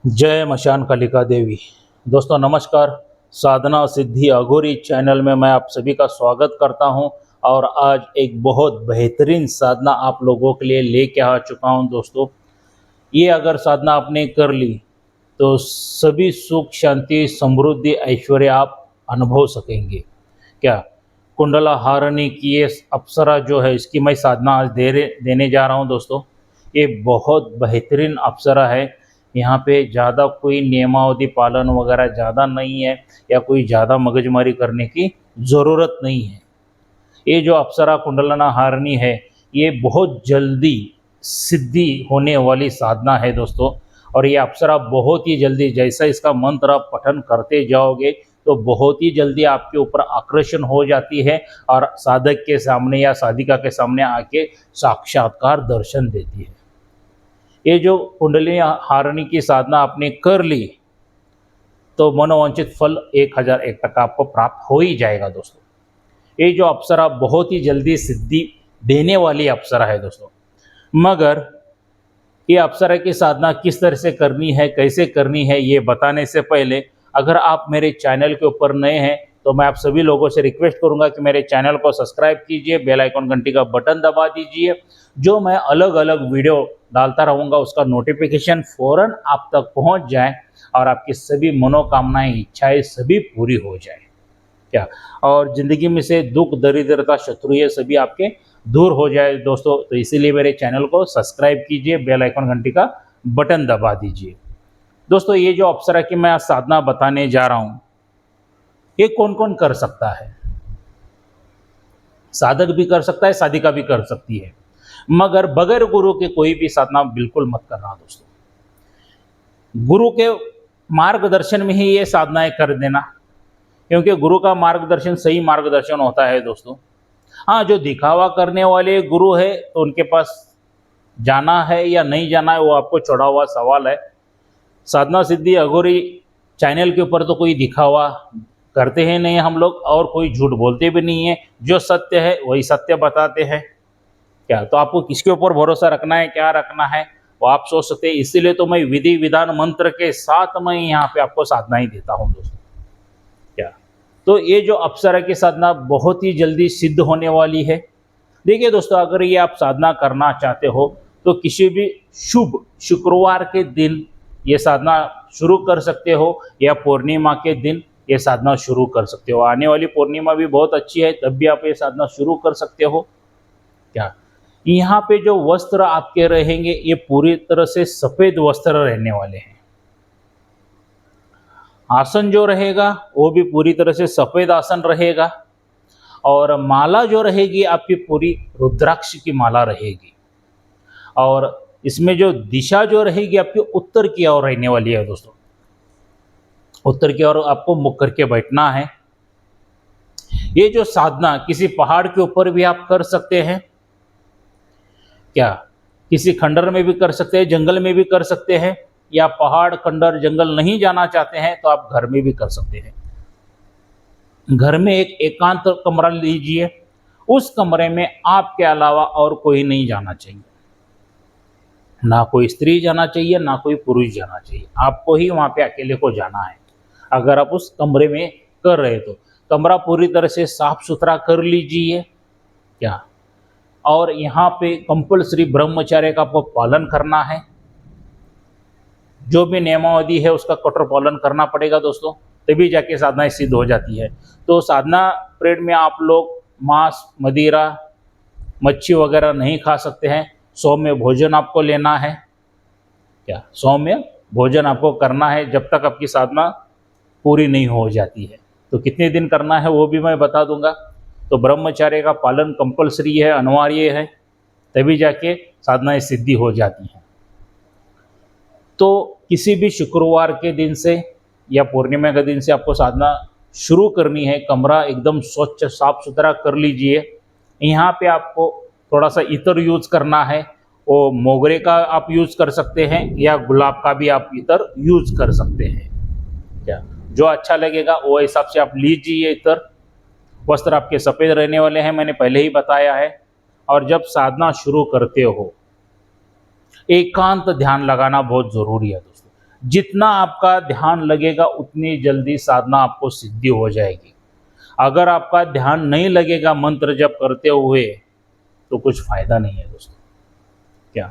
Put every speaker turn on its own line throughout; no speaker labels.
जय मशान कालिका देवी। दोस्तों नमस्कार। साधना सिद्धि अघोरी चैनल में मैं आप सभी का स्वागत करता हूं और आज एक बहुत बेहतरीन साधना आप लोगों के लिए लेके आ चुका हूं। दोस्तों ये अगर साधना आपने कर ली तो सभी सुख शांति समृद्धि ऐश्वर्य आप अनुभव सकेंगे। क्या कुंडला हारनी की ये अप्सरा जो है इसकी मैं साधना आज देने जा रहा हूं। दोस्तों ये बहुत बेहतरीन अप्सरा है। यहाँ पे ज़्यादा कोई नियमावधि पालन वगैरह ज़्यादा नहीं है या कोई ज़्यादा मगजमारी करने की ज़रूरत नहीं है। ये जो अप्सरा कुंडलना हारनी है ये बहुत जल्दी सिद्धि होने वाली साधना है दोस्तों। और ये अप्सरा बहुत ही जल्दी, जैसा इसका मंत्र आप पठन करते जाओगे तो बहुत ही जल्दी आपके ऊपर आकर्षण हो जाती है और साधक के सामने या साधिका के सामने आके साक्षात्कार दर्शन देती है। ये जो कुंडली हारनी की साधना आपने कर ली तो मनोवांछित फल 1001% आपको प्राप्त हो ही जाएगा। दोस्तों ये जो अप्सरा बहुत ही जल्दी सिद्धि देने वाली अप्सरा है दोस्तों। मगर ये अप्सरा की साधना किस तरह से करनी है, कैसे करनी है, ये बताने से पहले अगर आप मेरे चैनल के ऊपर नए हैं तो मैं आप सभी लोगों से रिक्वेस्ट करूंगा कि मेरे चैनल को सब्सक्राइब कीजिए, बेल आइकन घंटी का बटन दबा दीजिए। जो मैं अलग अलग वीडियो डालता रहूँगा उसका नोटिफिकेशन फ़ौरन आप तक पहुँच जाए और आपकी सभी मनोकामनाएं इच्छाएं सभी पूरी हो जाए। क्या और ज़िंदगी में से दुख दरिद्रता शत्रु ये सभी आपके दूर हो जाए दोस्तों। तो इसीलिए मेरे चैनल को सब्सक्राइब कीजिए, बेल आइकन घंटी का बटन दबा दीजिए। दोस्तों ये जो अप्सरा की मैं साधना बताने जा रहा हूँ ये कौन कौन कर सकता है। साधक भी कर सकता है, साधिका भी कर सकती है, मगर बगैर गुरु के कोई भी साधना बिल्कुल मत करना दोस्तों। गुरु के मार्गदर्शन में ही ये साधनाएं कर देना, क्योंकि गुरु का मार्गदर्शन सही मार्गदर्शन होता है दोस्तों। हाँ, जो दिखावा करने वाले गुरु है तो उनके पास जाना है या नहीं जाना है वो आपको छोड़ा हुआ सवाल है। साधना सिद्धि अघोरी चैनल के ऊपर तो कोई दिखावा करते हैं नहीं हम लोग और कोई झूठ बोलते भी नहीं है। जो सत्य है वही सत्य बताते हैं। क्या तो आपको किसके ऊपर भरोसा रखना है, क्या रखना है वो आप सोच सकते हैं। इसीलिए तो मैं विधि विधान मंत्र के साथ मैं यहाँ पे आपको साधनाएं देता हूँ दोस्तों। क्या तो ये जो अप्सरा की साधना बहुत ही जल्दी सिद्ध होने वाली है। देखिए दोस्तों, अगर ये आप साधना करना चाहते हो तो किसी भी शुभ शुक्रवार के दिन ये साधना शुरू कर सकते हो या पूर्णिमा के दिन ये साधना शुरू कर सकते हो। आने वाली पूर्णिमा भी बहुत अच्छी है, तब भी आप ये साधना शुरू कर सकते हो। क्या यहाँ पे जो वस्त्र आपके रहेंगे ये पूरी तरह से सफ़ेद वस्त्र रहने वाले हैं। आसन जो रहेगा वो भी पूरी तरह से सफ़ेद आसन रहेगा और माला जो रहेगी आपकी पूरी रुद्राक्ष की माला रहेगी। और इसमें जो दिशा जो रहेगी आपकी उत्तर की ओर रहने वाली है दोस्तों। उत्तर की ओर आपको मुख करके बैठना है। ये जो साधना किसी पहाड़ के ऊपर भी आप कर सकते हैं, क्या किसी खंडर में भी कर सकते हैं, जंगल में भी कर सकते हैं, या पहाड़ खंडर जंगल नहीं जाना चाहते हैं तो आप घर में भी कर सकते हैं। घर में एक एकांत कमरा लीजिए, उस कमरे में आपके अलावा और कोई नहीं जाना चाहिए। ना कोई स्त्री जाना चाहिए, ना कोई पुरुष जाना चाहिए, आपको ही वहाँ पे अकेले को जाना है। अगर आप उस कमरे में कर रहे तो कमरा पूरी तरह से साफ सुथरा कर लीजिए। क्या और यहाँ पे कंपल्सरी ब्रह्मचर्य का आपको पालन करना है। जो भी नियमावधि है उसका कठोर पालन करना पड़ेगा दोस्तों, तभी जाके साधना सिद्ध हो जाती है। तो साधना पीरियड में आप लोग मांस मदिरा मच्छी वगैरह नहीं खा सकते हैं। सौम्य भोजन आपको लेना है। क्या सौम्य भोजन आपको करना है जब तक आपकी साधना पूरी नहीं हो जाती है। तो कितने दिन करना है वो भी मैं बता दूंगा। तो ब्रह्मचर्य का पालन कंपल्सरी है, अनिवार्य है, तभी जाके साधनाएं सिद्धि हो जाती हैं। तो किसी भी शुक्रवार के दिन से या पूर्णिमा के दिन से आपको साधना शुरू करनी है। कमरा एकदम स्वच्छ साफ सुथरा कर लीजिए। यहाँ पे आपको थोड़ा सा इत्र यूज़ करना है। वो मोगरे का आप यूज़ कर सकते हैं या गुलाब का भी आप इत्र यूज़ कर सकते हैं। क्या जो अच्छा लगेगा वो हिसाब से आप लीजिए इत्र। वस्त्र आपके सफ़ेद रहने वाले हैं, मैंने पहले ही बताया है। और जब साधना शुरू करते हो एकांत ध्यान लगाना बहुत ज़रूरी है दोस्तों। जितना आपका ध्यान लगेगा उतनी जल्दी साधना आपको सिद्धि हो जाएगी। अगर आपका ध्यान नहीं लगेगा मंत्र जप करते हुए तो कुछ फायदा नहीं है दोस्तों। क्या?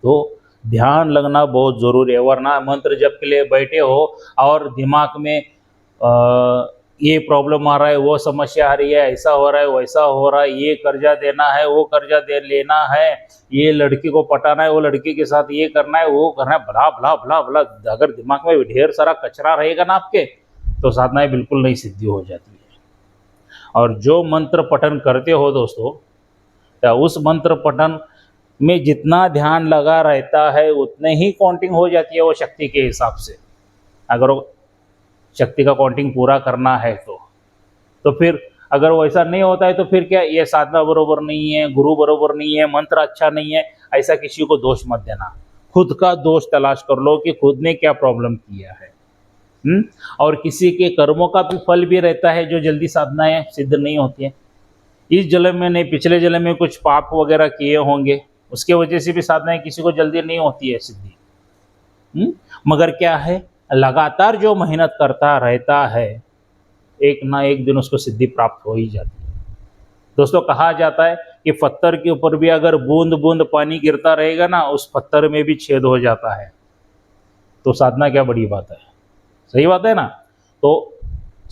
तो ध्यान लगना बहुत ज़रूरी है, वरना मंत्र जप के लिए बैठे हो और दिमाग में ये प्रॉब्लम आ रहा है, वो समस्या आ रही है, ऐसा हो रहा है, वैसा हो रहा है, ये कर्जा देना है, वो कर्जा दे लेना है, ये लड़की को पटाना है, वो लड़की के साथ ये करना है, वो करना है, भला भला भला भला। अगर दिमाग में ढेर सारा कचरा रहेगा ना आपके, तो साधनाएं बिल्कुल नहीं सिद्धि हो जाती है। और जो मंत्र पठन करते हो दोस्तों, या उस मंत्र पठन में जितना ध्यान लगा रहता है उतने ही काउंटिंग हो जाती है वो शक्ति के हिसाब से। अगर वो शक्ति का काउंटिंग पूरा करना है तो फिर अगर वैसा नहीं होता है तो फिर क्या, ये साधना बरोबर नहीं है, गुरु बरोबर नहीं है, मंत्र अच्छा नहीं है, ऐसा किसी को दोष मत देना। खुद का दोष तलाश कर लो कि खुद ने क्या प्रॉब्लम किया है। और किसी के कर्मों का भी फल भी रहता है जो जल्दी साधनाएं सिद्ध नहीं होती है। इस जन्म में नहीं, पिछले जन्म में कुछ पाप वगैरह किए होंगे, उसके वजह से भी साधनाएं किसी को जल्दी नहीं होती है सिद्धि। मगर क्या है, लगातार जो मेहनत करता रहता है एक ना एक दिन उसको सिद्धि प्राप्त हो ही जाती है। दोस्तों कहा जाता है कि पत्थर के ऊपर भी अगर बूंद बूंद पानी गिरता रहेगा ना, उस पत्थर में भी छेद हो जाता है। तो साधना क्या बड़ी बात है, सही बात है ना। तो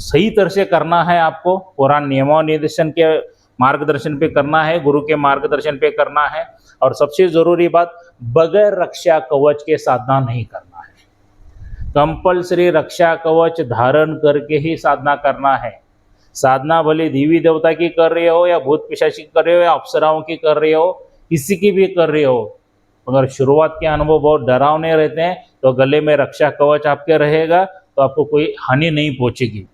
सही तरह से करना है आपको, पुराण नियमानुशासन के मार्गदर्शन पे करना है, गुरु के मार्गदर्शन पे करना है। और सबसे जरूरी बात, बगैर रक्षा कवच के साधना नहीं करना है। कंपल्सरी रक्षा कवच धारण करके ही साधना करना है। साधना भले देवी देवता की कर रहे हो या भूत पिशाची की कर रहे हो या अप्सराओं की कर रहे हो, किसी की भी कर रहे हो, मगर शुरुआत के अनुभव बहुत डरावने रहते हैं। तो गले में रक्षा कवच आपके रहेगा तो आपको कोई हानि नहीं पहुंचेगी।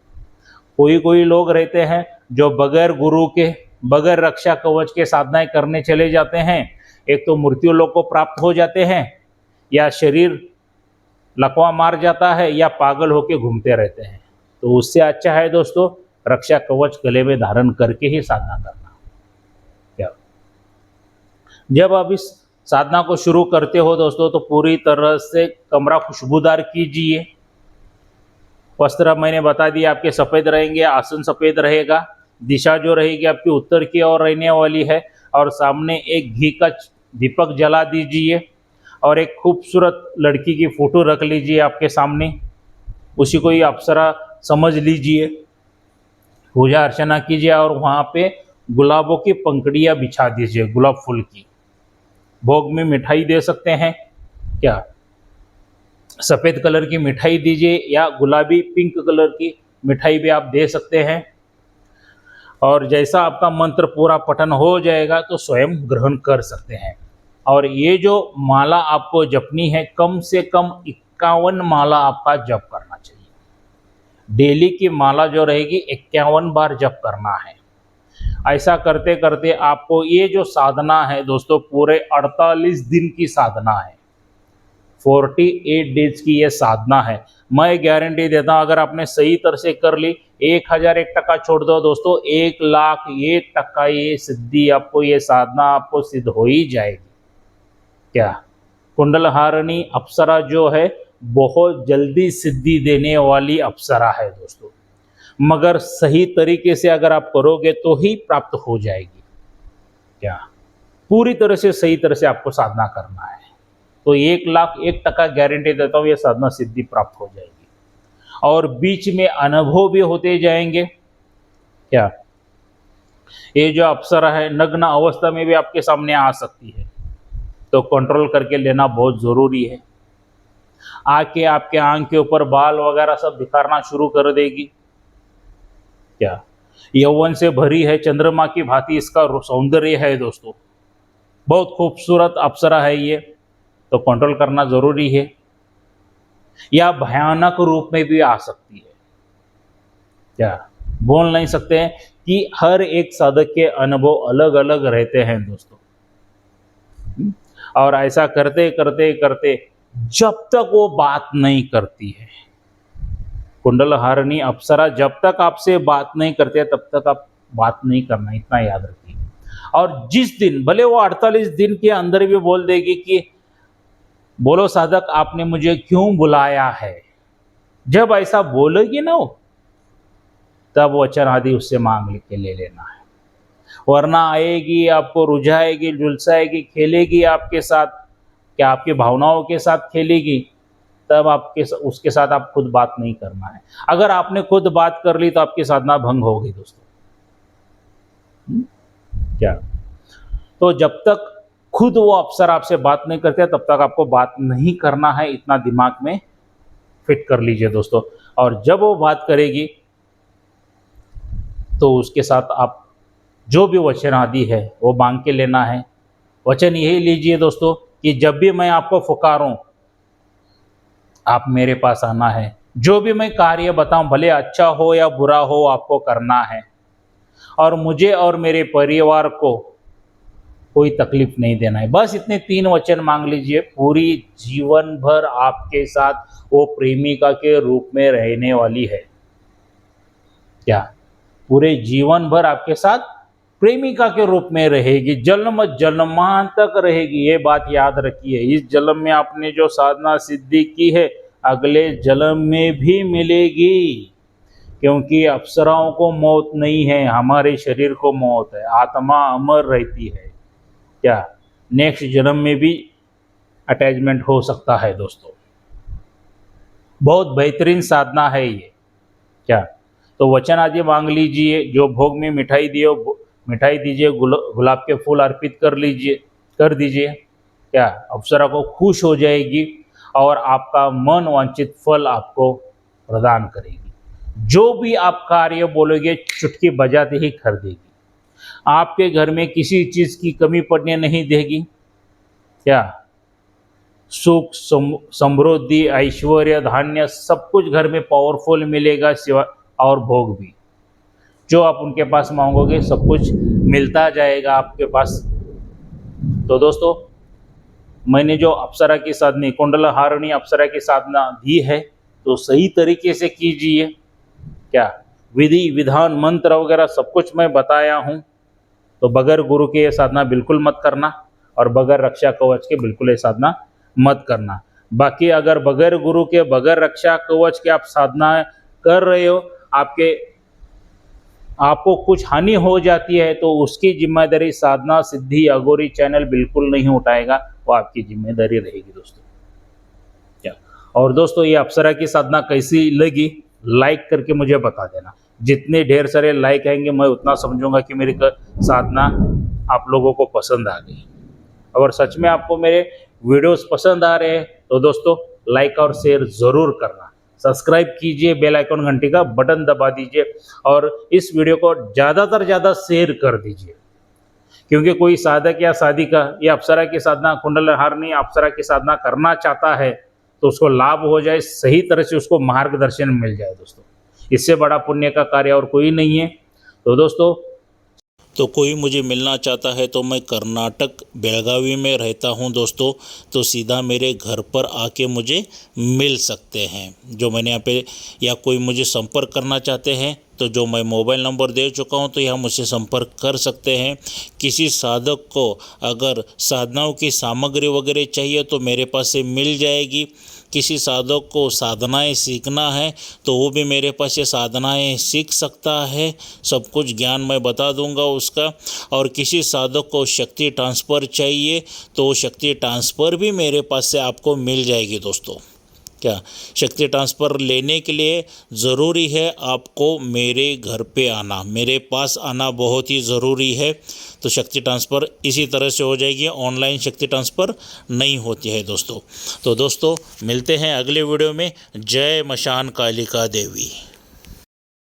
कोई लोग रहते हैं जो बगैर गुरु के, बगैर रक्षा कवच के साधनाएं करने चले जाते हैं। एक तो मृत्यु लोक को प्राप्त हो जाते हैं, या शरीर लकवा मार जाता है, या पागल होके घूमते रहते हैं। तो उससे अच्छा है दोस्तों, रक्षा कवच गले में धारण करके ही साधना करना। क्या? जब आप इस साधना को शुरू करते हो दोस्तों, तो पूरी तरह से कमरा खुशबूदार कीजिए। वस्त्र मैंने बता दिया आपके सफ़ेद रहेंगे, आसन सफ़ेद रहेगा, दिशा जो रहेगी आपकी उत्तर की ओर रहने वाली है। और सामने एक घी का दीपक जला दीजिए और एक खूबसूरत लड़की की फ़ोटो रख लीजिए आपके सामने, उसी को ही अप्सरा समझ लीजिए। पूजा अर्चना कीजिए और वहाँ पे गुलाबों की पंखुड़ियाँ बिछा दीजिए, गुलाब फूल की। भोग में मिठाई दे सकते हैं, क्या सफ़ेद कलर की मिठाई दीजिए या गुलाबी पिंक कलर की मिठाई भी आप दे सकते हैं। और जैसा आपका मंत्र पूरा पठन हो जाएगा तो स्वयं ग्रहण कर सकते हैं। और ये जो माला आपको जपनी है, कम से कम 51 माला आपका जप करना चाहिए। डेली की माला जो रहेगी 51 बार जप करना है। ऐसा करते करते आपको ये जो साधना है दोस्तों, पूरे 48 दिन की साधना है, 48 डेज की ये साधना है। मैं गारंटी देता हूँ अगर आपने सही तरह से कर ली, 1001% छोड़ दो दोस्तों, 1,01% ये सिद्धि आपको, ये साधना आपको सिद्ध हो ही जाएगी। क्या? कुंडलहारिणी अप्सरा जो है बहुत जल्दी सिद्धि देने वाली अप्सरा है दोस्तों, मगर सही तरीके से अगर आप करोगे तो ही प्राप्त हो जाएगी। क्या? पूरी तरह से सही तरह से आपको साधना करना है तो 1,01% गारंटी देता हूँ ये साधना सिद्धि प्राप्त हो जाएगी। और बीच में अनुभव भी होते जाएंगे। क्या? ये जो अप्सरा है नग्न अवस्था में भी आपके सामने आ सकती है, तो कंट्रोल करके लेना बहुत ज़रूरी है। आके आपके आंख के ऊपर बाल वगैरह सब बिखरना शुरू कर देगी। क्या? यौवन से भरी है, चंद्रमा की भांति इसका सौंदर्य है दोस्तों, बहुत खूबसूरत अप्सरा है ये, तो कंट्रोल करना ज़रूरी है। या भयानक रूप में भी आ सकती है। क्या? बोल नहीं सकते हैं कि हर एक साधक के अनुभव अलग अलग रहते हैं दोस्तों। और ऐसा करते करते करते जब तक वो बात नहीं करती है, कुंडलहारिणी अप्सरा जब तक आपसे बात नहीं करते तब तक आप बात नहीं करना, इतना याद रखिए। और जिस दिन भले वो 48 दिन के अंदर भी बोल देगी कि बोलो साधक आपने मुझे क्यों बुलाया है। जब ऐसा बोलेगी ना वो, तब वचन आदि उससे मांग के ले लेना है, वरना आएगी आपको रुझाएगी, झुलसाएगी, खेलेगी आपके साथ, क्या आपकी भावनाओं के साथ खेलेगी, तब आपके उसके साथ आप खुद बात नहीं करना है। अगर आपने खुद बात कर ली तो आपकी साधना भंग होगी दोस्तों। क्या, तो जब तक खुद वो अप्सरा आपसे बात नहीं करते तब तक आपको बात नहीं करना है, इतना दिमाग में फिट कर लीजिए दोस्तों। और जब वो बात करेगी तो उसके साथ आप जो भी वचन आदि है वो मांग के लेना है। वचन यही लीजिए दोस्तों कि जब भी मैं आपको पुकारूं आप मेरे पास आना है, जो भी मैं कार्य बताऊं भले अच्छा हो या बुरा हो आपको करना है, और मुझे और मेरे परिवार को कोई तकलीफ नहीं देना है। बस इतने 3 वचन मांग लीजिए, पूरी जीवन भर आपके साथ वो प्रेमिका के रूप में रहने वाली है। क्या, पूरे जीवन भर आपके साथ प्रेमिका के रूप में रहेगी, जन्म जन्मांत तक रहेगी। ये बात याद रखिए, इस जन्म में आपने जो साधना सिद्धि की है अगले जन्म में भी मिलेगी, क्योंकि अप्सराओं को मौत नहीं है, हमारे शरीर को मौत है, आत्मा अमर रहती है। क्या, नेक्स्ट जन्म में भी अटैचमेंट हो सकता है दोस्तों। बहुत बेहतरीन साधना है ये। क्या, तो वचन आदि मांग लीजिए, जो भोग में मिठाई दिए मिठाई दीजिए, गुलाब के फूल अर्पित कर दीजिए। क्या, अप्सरा को खुश हो जाएगी और आपका मन वांछित फल आपको प्रदान करेगी। जो भी आप कार्य बोलोगे चुटकी बजाते ही कर देगी। आपके घर में किसी चीज़ की कमी पड़ने नहीं देगी। क्या, सुख समृद्धि ऐश्वर्य धान्य सब कुछ घर में पावरफुल मिलेगा, सिवा और भोग भी। जो आप उनके पास मांगोगे सब कुछ मिलता जाएगा आपके पास। तो दोस्तों, मैंने जो अप्सरा की साधना, कुंडलहारिणी अप्सरा की साधना दी है तो सही तरीके से कीजिए। क्या, विधि विधान मंत्र वगैरह सब कुछ मैं बताया हूँ। तो बगैर गुरु के ये साधना बिल्कुल मत करना, और बगैर रक्षा कवच के बिल्कुल ये साधना मत करना। बाकी अगर बगैर गुरु के बगैर रक्षा कवच के आप साधना कर रहे हो, आपको कुछ हानि हो जाती है तो उसकी जिम्मेदारी साधना सिद्धि अघोरी चैनल बिल्कुल नहीं उठाएगा, वो आपकी जिम्मेदारी रहेगी दोस्तों। क्या, और दोस्तों ये अप्सरा की साधना कैसी लगी लाइक करके मुझे बता देना। जितने ढेर सारे लाइक आएंगे मैं उतना समझूंगा कि मेरी साधना आप लोगों को पसंद आ गई। अगर सच में आपको मेरे वीडियोस पसंद आ रहे हैं तो दोस्तों लाइक और शेयर ज़रूर करना, सब्सक्राइब कीजिए, बेल आइकन घंटी का बटन दबा दीजिए, और इस वीडियो को ज़्यादातर ज़्यादा शेयर कर दीजिए, क्योंकि कोई साधक या साधिका या अप्सरा की साधना, कुंडलहारिणी अप्सरा की साधना करना चाहता है तो उसको लाभ हो जाए, सही तरह से उसको मार्गदर्शन मिल जाए दोस्तों। इससे बड़ा पुण्य का कार्य और कोई नहीं है। तो दोस्तों,
तो कोई मुझे मिलना चाहता है तो मैं कर्नाटक बेलगावी में रहता हूं दोस्तों, तो सीधा मेरे घर पर आके मुझे मिल सकते हैं। जो मैंने यहाँ पे, या कोई मुझे संपर्क करना चाहते हैं तो जो मैं मोबाइल नंबर दे चुका हूँ तो यहाँ मुझसे संपर्क कर सकते हैं। किसी साधक को अगर साधनाओं की सामग्री वगैरह चाहिए तो मेरे पास से मिल जाएगी। किसी साधक को साधनाएं सीखना है तो वो भी मेरे पास ये साधनाएं सीख सकता है, सब कुछ ज्ञान मैं बता दूंगा उसका। और किसी साधक को शक्ति ट्रांसफ़र चाहिए तो वो शक्ति ट्रांसफ़र भी मेरे पास से आपको मिल जाएगी दोस्तों। क्या, शक्ति ट्रांसफ़र लेने के लिए ज़रूरी है आपको मेरे घर पे आना, मेरे पास आना बहुत ही ज़रूरी है। तो शक्ति ट्रांसफ़र इसी तरह से हो जाएगी, ऑनलाइन शक्ति ट्रांसफ़र नहीं होती है दोस्तों। तो दोस्तों मिलते हैं अगले वीडियो में। जय मशान कालिका देवी।